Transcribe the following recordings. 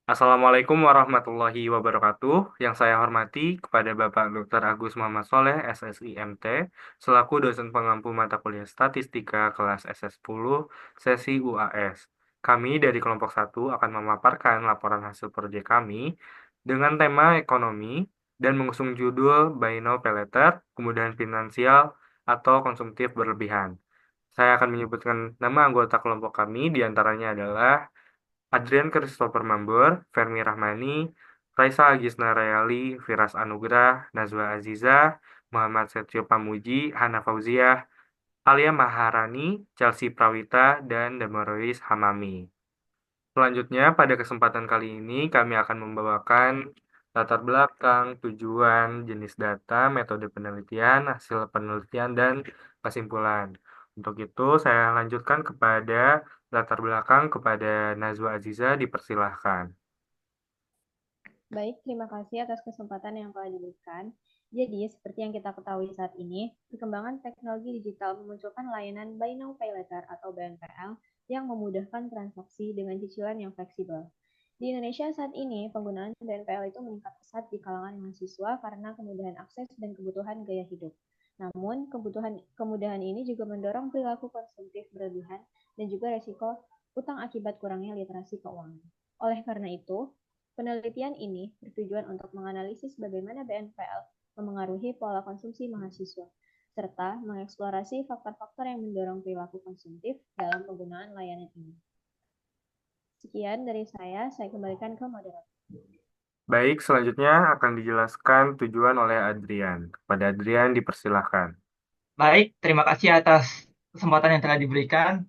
Assalamualaikum warahmatullahi wabarakatuh. Yang saya hormati kepada Bapak Dr. Agus Muhammad Soleh, SSIMT, selaku dosen pengampu mata kuliah Statistika kelas SS10, sesi UAS. Kami dari kelompok 1 akan memaparkan laporan hasil proyek kami dengan tema ekonomi dan mengusung judul Buy Now Pay Later, kemudahan finansial atau konsumtif berlebihan. Saya akan menyebutkan nama anggota kelompok kami, diantaranya adalah Adrian Christopher Mambor, Fermi Rahmani, Raisa Agisna Rayali, Firas Anugrah, Nazwa Aziza, Muhammad Setio Pamuji, Hana Fauziah, Alia Maharani, Chelsea Prawita, dan Damarois Hamami. Selanjutnya, pada kesempatan kali ini kami akan membawakan latar belakang, tujuan, jenis data, metode penelitian, hasil penelitian, dan kesimpulan. Untuk itu, saya lanjutkan kepada latar belakang kepada Nazwa Aziza, dipersilahkan. Baik, terima kasih atas kesempatan yang telah diberikan. Jadi, seperti yang kita ketahui saat ini, perkembangan teknologi digital memunculkan layanan Buy Now Pay Later atau BNPL yang memudahkan transaksi dengan cicilan yang fleksibel. Di Indonesia saat ini, penggunaan BNPL itu meningkat pesat di kalangan mahasiswa karena kemudahan akses dan kebutuhan gaya hidup. Namun, kemudahan ini juga mendorong perilaku konsumtif berlebihan dan juga resiko utang akibat kurangnya literasi keuangan. Oleh karena itu, penelitian ini bertujuan untuk menganalisis bagaimana BNPL memengaruhi pola konsumsi mahasiswa, serta mengeksplorasi faktor-faktor yang mendorong perilaku konsumtif dalam penggunaan layanan ini. Sekian dari saya kembalikan ke moderator. Baik, selanjutnya akan dijelaskan tujuan oleh Adrian. Kepada Adrian, dipersilahkan. Baik, terima kasih atas kesempatan yang telah diberikan.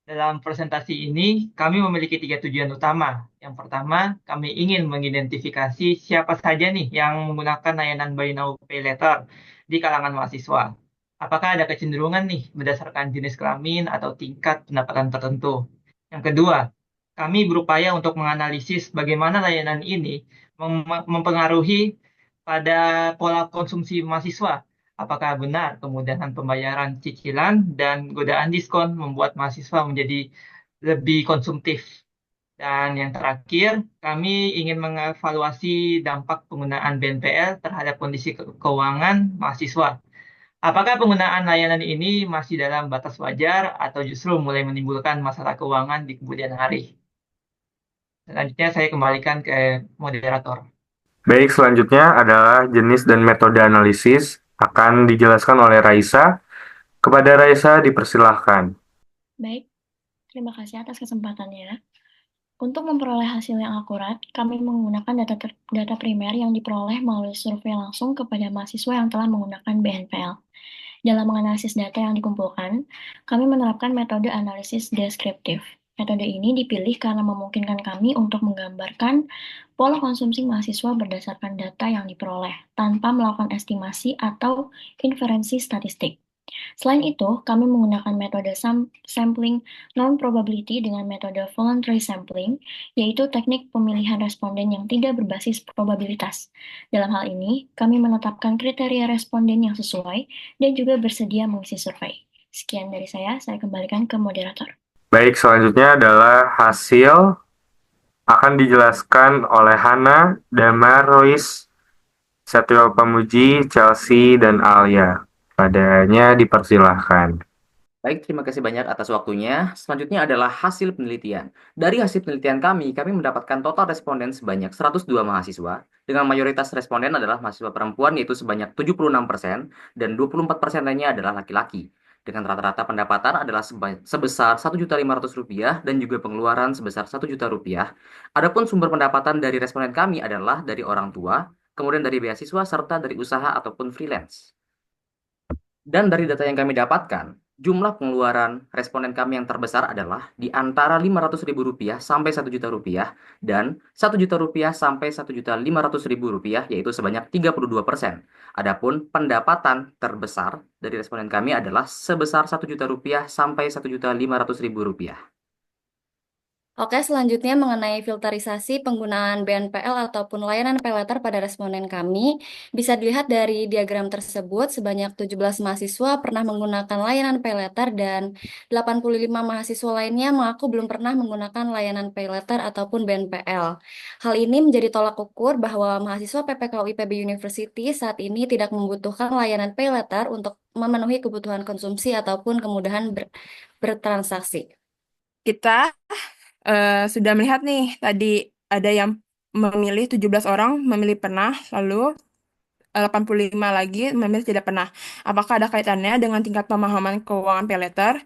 Dalam presentasi ini, kami memiliki tiga tujuan utama. Yang pertama, kami ingin mengidentifikasi siapa saja nih yang menggunakan layanan Buy Now Pay Later di kalangan mahasiswa. Apakah ada kecenderungan nih berdasarkan jenis kelamin atau tingkat pendapatan tertentu? Yang kedua, kami berupaya untuk menganalisis bagaimana layanan ini mempengaruhi pada pola konsumsi mahasiswa. Apakah benar kemudahan pembayaran cicilan dan godaan diskon membuat mahasiswa menjadi lebih konsumtif? Dan yang terakhir, kami ingin mengevaluasi dampak penggunaan BNPL terhadap kondisi keuangan mahasiswa. Apakah penggunaan layanan ini masih dalam batas wajar atau justru mulai menimbulkan masalah keuangan di kemudian hari? Selanjutnya saya kembalikan ke moderator. Baik, selanjutnya adalah jenis dan metode analisis akan dijelaskan oleh Raisa. Kepada Raisa, dipersilahkan. Baik, terima kasih atas kesempatannya. Untuk memperoleh hasil yang akurat, kami menggunakan data primer yang diperoleh melalui survei langsung kepada mahasiswa yang telah menggunakan BNPL. Dalam menganalisis data yang dikumpulkan, kami menerapkan metode analisis deskriptif. Metode ini dipilih karena memungkinkan kami untuk menggambarkan pola konsumsi mahasiswa berdasarkan data yang diperoleh, tanpa melakukan estimasi atau inferensi statistik. Selain itu, kami menggunakan metode sampling non-probability dengan metode voluntary sampling, yaitu teknik pemilihan responden yang tidak berbasis probabilitas. Dalam hal ini, kami menetapkan kriteria responden yang sesuai dan juga bersedia mengisi survei. Sekian dari saya kembalikan ke moderator. Baik, selanjutnya adalah hasil akan dijelaskan oleh Hana, Damarois, Satrio Pamuji, Chelsea, dan Alia. Padanya dipersilahkan. Baik, terima kasih banyak atas waktunya. Selanjutnya adalah hasil penelitian. Dari hasil penelitian kami mendapatkan total responden sebanyak 102 mahasiswa, dengan mayoritas responden adalah mahasiswa perempuan yaitu sebanyak 76%, dan 24% lainnya adalah laki-laki. Dengan rata-rata pendapatan adalah sebesar Rp1.500.000 dan juga pengeluaran sebesar Rp1.000.000. Adapun sumber pendapatan dari responden kami adalah dari orang tua, kemudian dari beasiswa, serta dari usaha ataupun freelance. Dan dari data yang kami dapatkan, jumlah pengeluaran responden kami yang terbesar adalah di antara Rp500.000 sampai Rp1.000.000 dan Rp1.000.000 sampai Rp1.500.000, yaitu sebanyak 32%. Adapun pendapatan terbesar dari responden kami adalah sebesar Rp1.000.000 sampai Rp1.500.000. Oke, selanjutnya mengenai filterisasi penggunaan BNPL ataupun layanan paylater pada responden kami. Bisa dilihat dari diagram tersebut, sebanyak 17 mahasiswa pernah menggunakan layanan paylater dan 85 mahasiswa lainnya mengaku belum pernah menggunakan layanan paylater ataupun BNPL. Hal ini menjadi tolak ukur bahwa mahasiswa PPKU IPB University saat ini tidak membutuhkan layanan paylater untuk memenuhi kebutuhan konsumsi ataupun kemudahan bertransaksi. Kita sudah melihat nih, tadi ada yang memilih 17 orang memilih pernah, lalu 85 lagi memilih tidak pernah. Apakah ada kaitannya dengan tingkat pemahaman keuangan paylater?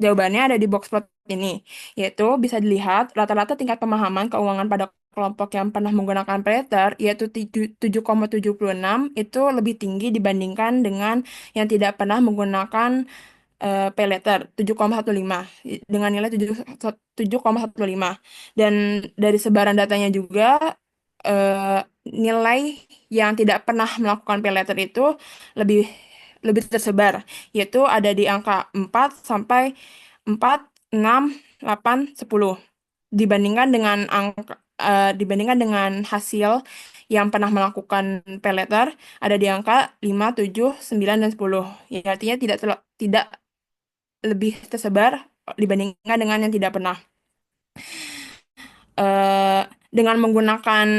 Jawabannya ada di box plot ini, yaitu bisa dilihat rata-rata tingkat pemahaman keuangan pada kelompok yang pernah menggunakan paylater, yaitu 7,76 itu lebih tinggi dibandingkan dengan yang tidak pernah menggunakan pay letter 7,15 dengan nilai 7,15. Dan dari sebaran datanya juga nilai yang tidak pernah melakukan pay letter itu lebih lebih tersebar, yaitu ada di angka 4 sampai 4, 6, 8, 10 dibandingkan dengan hasil yang pernah melakukan pay letter ada di angka 5, 7, 9, dan 10. Ya, artinya tidak lebih tersebar dibandingkan dengan yang tidak pernah. Eh, dengan menggunakan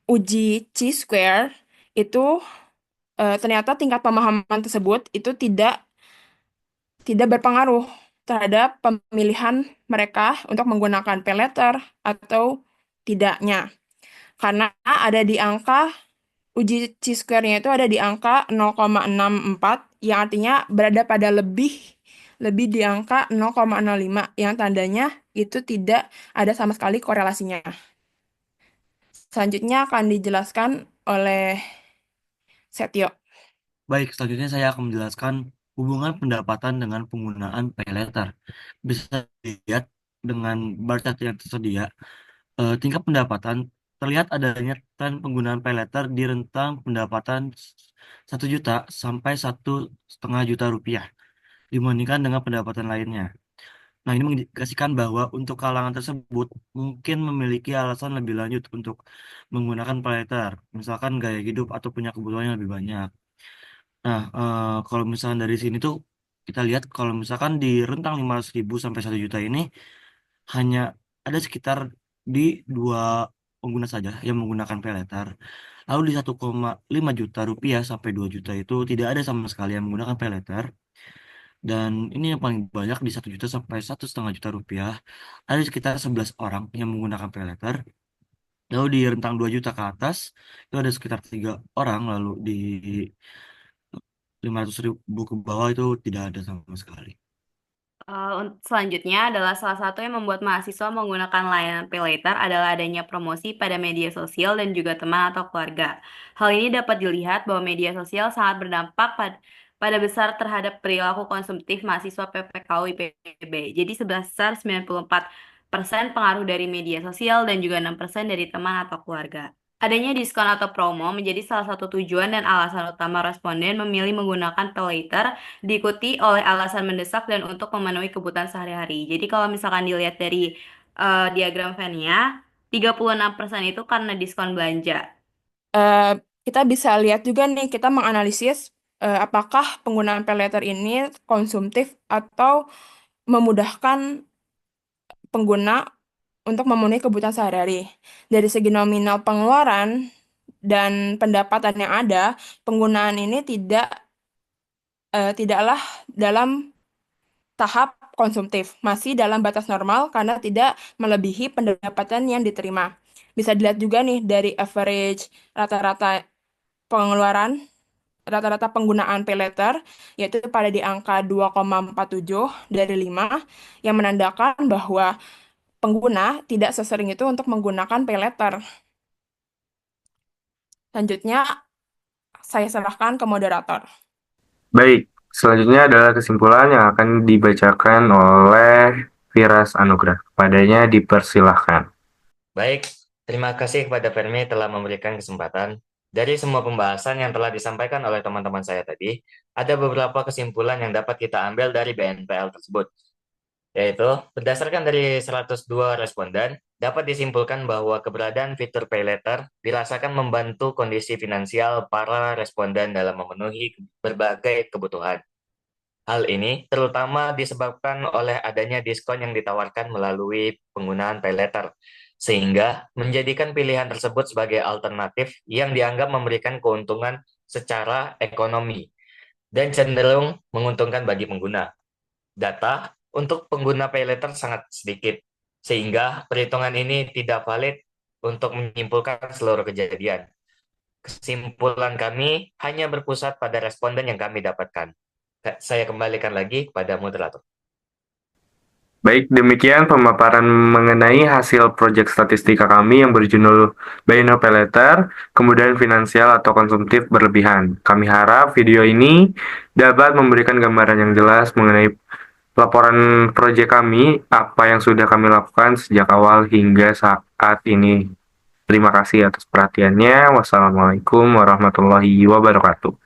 uji Chi-square itu ternyata tingkat pemahaman tersebut itu tidak berpengaruh terhadap pemilihan mereka untuk menggunakan pay letter atau tidaknya. Karena ada di angka uji Chi-square-nya itu ada di angka 0,64 yang artinya berada pada lebih di angka 0,05 yang tandanya itu tidak ada sama sekali korelasinya. Selanjutnya akan dijelaskan oleh Setio. Baik, selanjutnya saya akan menjelaskan hubungan pendapatan dengan penggunaan pay letter. Bisa dilihat dengan bar chart yang tersedia, tingkat pendapatan terlihat adanya tren penggunaan pay letter di rentang pendapatan 1 juta sampai 1,5 juta rupiah dibandingkan dengan pendapatan lainnya. Nah, ini mengindikasikan bahwa untuk kalangan tersebut mungkin memiliki alasan lebih lanjut untuk menggunakan pay letter, misalkan gaya hidup atau punya kebutuhan yang lebih banyak. Nah, kalau misalkan dari sini tuh kita lihat kalau misalkan di rentang 500.000 sampai 1 juta ini hanya ada sekitar di 2 pengguna saja yang menggunakan pay letter. Lalu di 1,5 juta rupiah sampai 2 juta itu tidak ada sama sekali yang menggunakan pay letter. Dan ini yang paling banyak di 1 juta sampai 1,5 juta rupiah ada sekitar 11 orang yang menggunakan pay letter. Lalu di rentang 2 juta ke atas itu ada sekitar 3 orang. Lalu di 500.000 ke bawah itu tidak ada sama sekali. Selanjutnya adalah salah satu yang membuat mahasiswa menggunakan layanan pay later adalah adanya promosi pada media sosial dan juga teman atau keluarga. Hal ini dapat dilihat bahwa media sosial sangat berdampak pada besar terhadap perilaku konsumtif mahasiswa PPKU IPB. Jadi sebesar 94% pengaruh dari media sosial dan juga 6% dari teman atau keluarga. Adanya diskon atau promo menjadi salah satu tujuan dan alasan utama responden memilih menggunakan pay later, diikuti oleh alasan mendesak dan untuk memenuhi kebutuhan sehari-hari. Jadi kalau misalkan dilihat dari diagram Venn-nya, 36% itu karena diskon belanja. Kita bisa lihat juga nih, kita menganalisis apakah penggunaan pay letter ini konsumtif atau memudahkan pengguna untuk memenuhi kebutuhan sehari-hari. Dari segi nominal pengeluaran dan pendapatan yang ada, penggunaan ini tidaklah dalam tahap konsumtif, masih dalam batas normal karena tidak melebihi pendapatan yang diterima. Bisa dilihat juga nih dari average rata-rata pengeluaran, rata-rata penggunaan pay letter, yaitu pada di angka 2,47 dari 5, yang menandakan bahwa pengguna tidak sesering itu untuk menggunakan pay letter. Selanjutnya, saya serahkan ke moderator. Baik, selanjutnya adalah kesimpulan yang akan dibacakan oleh Firas Anugrah. Padanya dipersilahkan. Baik, terima kasih kepada Fermi telah memberikan kesempatan. Dari semua pembahasan yang telah disampaikan oleh teman-teman saya tadi, ada beberapa kesimpulan yang dapat kita ambil dari BNPL tersebut. yaitu berdasarkan dari 102 responden, dapat disimpulkan bahwa keberadaan fitur pay later dirasakan membantu kondisi finansial para responden dalam memenuhi berbagai kebutuhan. Hal ini terutama disebabkan oleh adanya diskon yang ditawarkan melalui penggunaan pay later, sehingga menjadikan pilihan tersebut sebagai alternatif yang dianggap memberikan keuntungan secara ekonomi dan cenderung menguntungkan bagi pengguna. Data untuk pengguna pay later sangat sedikit, sehingga perhitungan ini tidak valid untuk menyimpulkan seluruh kejadian. Kesimpulan kami hanya berpusat pada responden yang kami dapatkan. Saya kembalikan lagi kepada moderator. Baik, demikian pemaparan mengenai hasil proyek statistika kami yang berjudul Buy Now Pay Later, kemudahan finansial atau konsumtif berlebihan. Kami harap video ini dapat memberikan gambaran yang jelas mengenai laporan proyek kami, apa yang sudah kami lakukan sejak awal hingga saat ini. Terima kasih atas perhatiannya. Wassalamualaikum warahmatullahi wabarakatuh.